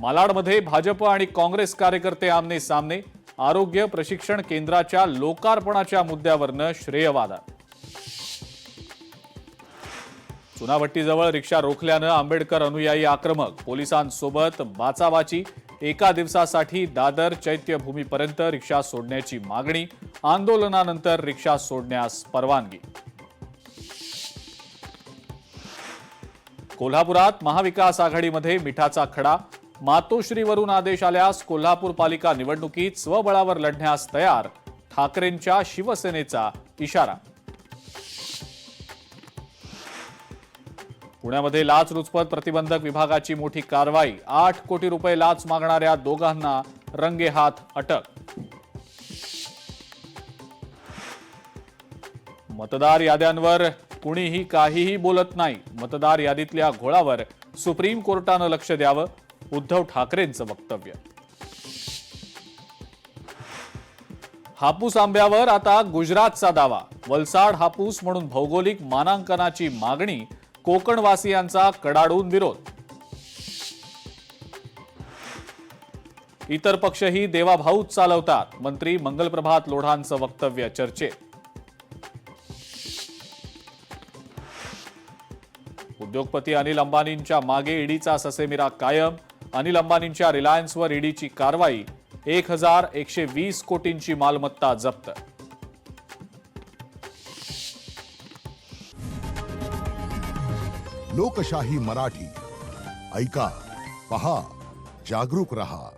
मालाडमध्ये भाजप आणि काँग्रेस कार्यकर्ते आमने सामने। आरोग्य प्रशिक्षण केंद्राच्या लोकार्पणाच्या मुद्द्यावरनं श्रेयवाद। चुनाभट्टीजवळ रिक्षा रोखल्यानं आंबेडकर अनुयायी आक्रमक। पोलिसांसोबत बाचाबाची। एका दिवसासाठी दादर चैत्यभूमीपर्यंत रिक्षा सोडण्याची मागणी। आंदोलनानंतर रिक्षा सोडण्यास परवानगी। कोल्हापुरात महाविकास आघाडीमध्ये मिठाचा खडा। मातोश्रीवरून आदेश आल्यास कोल्हापूर पालिका निवडणुकीत स्वबळावर लढण्यास तयार। ठाकरेंच्या शिवसेनेचा इशारा। पुण्यामध्ये लाचलुचपत प्रतिबंधक विभागाची मोठी कारवाई। 8 कोटी रुपये लाच मागणाऱ्या दोघांना रंगेहात अटक। मतदार याद्यांवर कुणीही काहीही बोलत नाही। मतदार यादीतल्या घोळावर सुप्रीम कोर्टानं लक्ष द्यावं। उद्धव ठाकरेंचं वक्तव्य। हापूस आंब्यावर आता गुजरातचा दावा। वलसाड हापूस म्हणून भौगोलिक मानांकनाची मागणी। कोकणवासियांचा कडाडून विरोध। इतर पक्षही देवाभाऊच चालवतात। मंत्री मंगलप्रभात लोढांचं वक्तव्य चर्चेत। उद्योगपती अनिल अंबानींच्या मागे ईडीचा ससेमिरा कायम। अनिल अंबानींच्या रिलायन्सवर ईडीची कारवाई। 1120 कोटींची मालमत्ता जप्त। लोकशाही मराठी ऐका, पहा, जागरूक रहा।